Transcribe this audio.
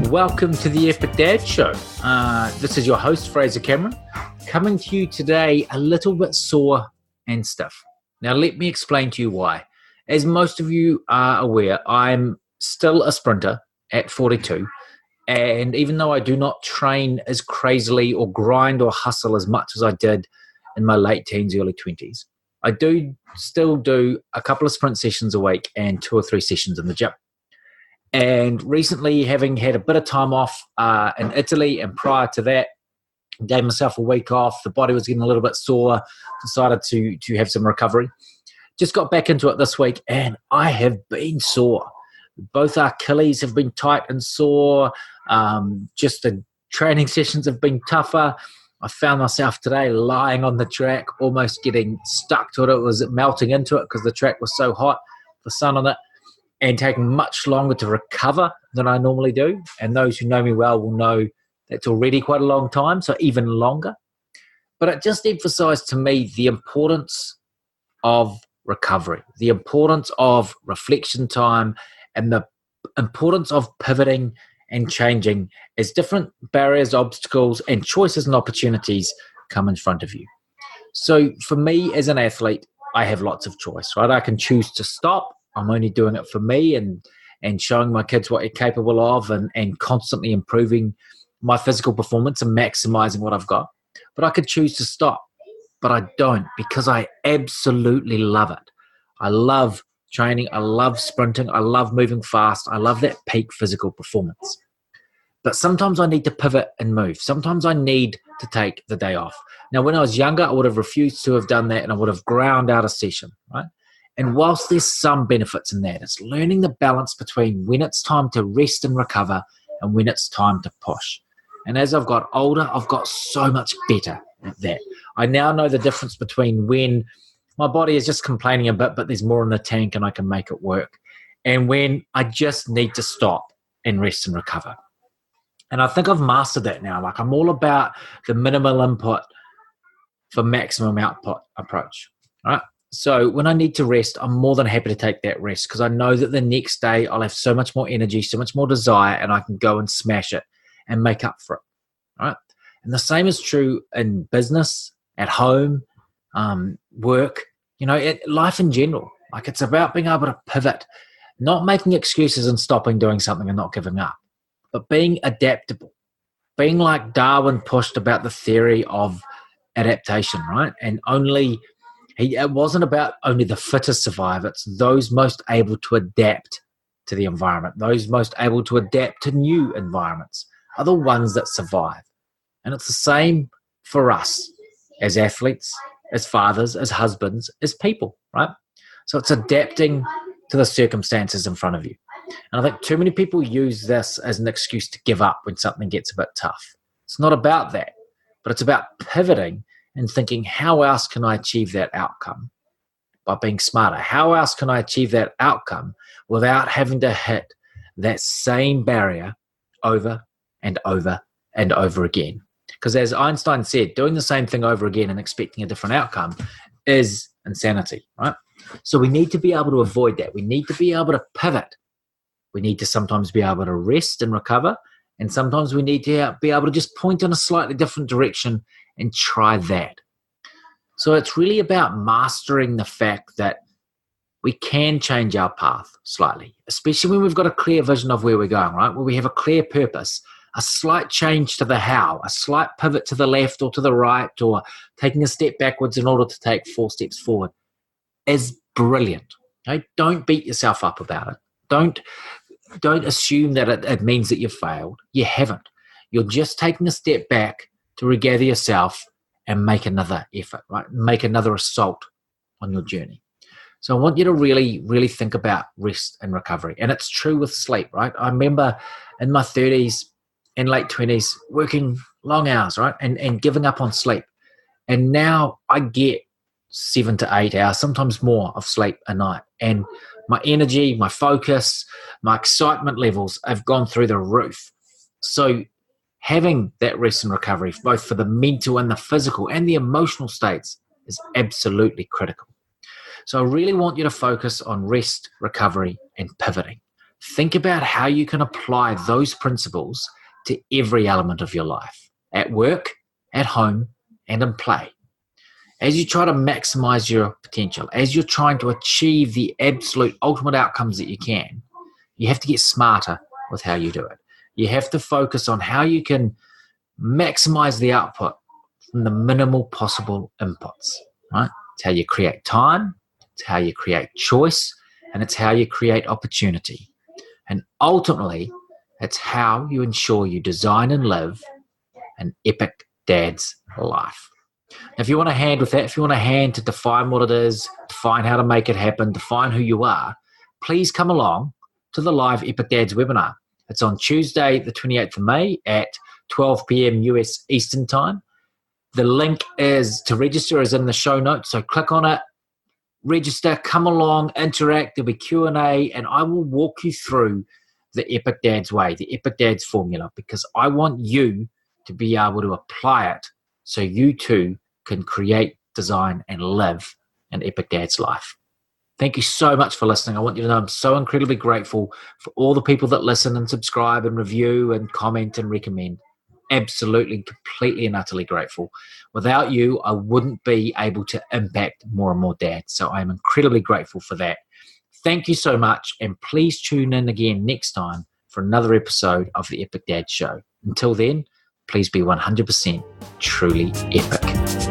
welcome to the Epic Dad Show. This is your host, Fraser Cameron, coming to you today a little bit sore and stiff. Now, let me explain to you why. As most of you are aware, I'm still a sprinter at 42, and even though I do not train as crazily or grind or hustle as much as I did in my late teens, early 20s, I do still do a couple of sprint sessions a week and 2 or 3 sessions in the gym. And recently, having had a bit of time off in Italy, and prior to that, gave myself a week off. The body was getting a little bit sore, decided to have some recovery. Just got back into it this week, and I have been sore. Both our Achilles have been tight and sore. Just the training sessions have been tougher. I found myself today lying on the track, almost getting stuck to it. It was melting into it because the track was so hot, the sun on it, and taking much longer to recover than I normally do. And those who know me well will know that's already quite a long time, so even longer. But it just emphasized to me the importance of recovery, the importance of reflection time, and the importance of pivoting and changing as different barriers, obstacles, and choices and opportunities come in front of you. So for me as an athlete, I have lots of choice, right? I can choose to stop. I'm only doing it for me and showing my kids what you're capable of and constantly improving my physical performance and maximizing what I've got. But I could choose to stop, but I don't, because I absolutely love it. I love training. I love sprinting. I love moving fast. I love that peak physical performance. But sometimes I need to pivot and move. Sometimes I need to take the day off. Now, when I was younger, I would have refused to have done that and I would have ground out a session, right? And whilst there's some benefits in that, it's learning the balance between when it's time to rest and recover and when it's time to push. And as I've got older, I've got so much better at that. I now know the difference between when my body is just complaining a bit, but there's more in the tank and I can make it work, and when I just need to stop and rest and recover. And I think I've mastered that now. Like, I'm all about the minimal input for maximum output approach, right? So when I need to rest, I'm more than happy to take that rest because I know that the next day I'll have so much more energy, so much more desire, and I can go and smash it and make up for it, right? And the same is true in business, at home, work, life in general. Like, it's about being able to pivot, not making excuses and stopping doing something and not giving up, but being adaptable, being like Darwin pushed about the theory of adaptation, right? And it wasn't about only the fittest survive. It's those most able to adapt to the environment, those most able to adapt to new environments are the ones that survive. And it's the same for us as athletes, as fathers, as husbands, as people, right? So it's adapting to the circumstances in front of you. And I think too many people use this as an excuse to give up when something gets a bit tough. It's not about that, but it's about pivoting and thinking, how else can I achieve that outcome by being smarter? How else can I achieve that outcome without having to hit that same barrier over and over and over again? Because as Einstein said, doing the same thing over again and expecting a different outcome is insanity, right? So we need to be able to avoid that. We need to be able to pivot. We need to sometimes be able to rest and recover. And sometimes we need to be able to just point in a slightly different direction and try that. So it's really about mastering the fact that we can change our path slightly, especially when we've got a clear vision of where we're going, right? Where we have a clear purpose, a slight change to the how, a slight pivot to the left or to the right, or taking a step backwards in order to take 4 steps forward is brilliant. Okay? Don't beat yourself up about it. Don't assume that it means that you've failed. You haven't. You're just taking a step back to regather yourself and make another effort, right? Make another assault on your journey. So I want you to really, really think about rest and recovery. And it's true with sleep, right? I remember in my 30s and late 20s working long hours, right? And giving up on sleep. And now I get 7 to 8 hours, sometimes more, of sleep a night. And my energy, my focus, my excitement levels have gone through the roof. So having that rest and recovery, both for the mental and the physical and the emotional states, is absolutely critical. So I really want you to focus on rest, recovery, and pivoting. think about how you can apply those principles to every element of your life, at work, at home, and in play. As you try to maximize your potential, as you're trying to achieve the absolute ultimate outcomes that you can, you have to get smarter with how you do it. You have to focus on how you can maximize the output from the minimal possible inputs, right? It's how you create time, it's how you create choice, and it's how you create opportunity. And ultimately, it's how you ensure you design and live an epic dad's life. Now, if you want a hand with that, if you want a hand to define what it is, define how to make it happen, define who you are, please come along to the live Epic Dads webinar. It's on Tuesday, the 28th of May at 12 p.m. US Eastern Time. The link is to register is in the show notes, so click on it, register, come along, interact. There'll be Q&A, and I will walk you through the Epic Dads way, the Epic Dads formula, because I want you to be able to apply it so you too can create, design, and live an Epic Dad's life. Thank you so much for listening. I want you to know I'm so incredibly grateful for all the people that listen and subscribe and review and comment and recommend. Absolutely, completely and utterly grateful. Without you, I wouldn't be able to impact more and more dads. So I'm incredibly grateful for that. Thank you so much, and please tune in again next time for another episode of the Epic Dad Show. Until then, please be 100% truly epic.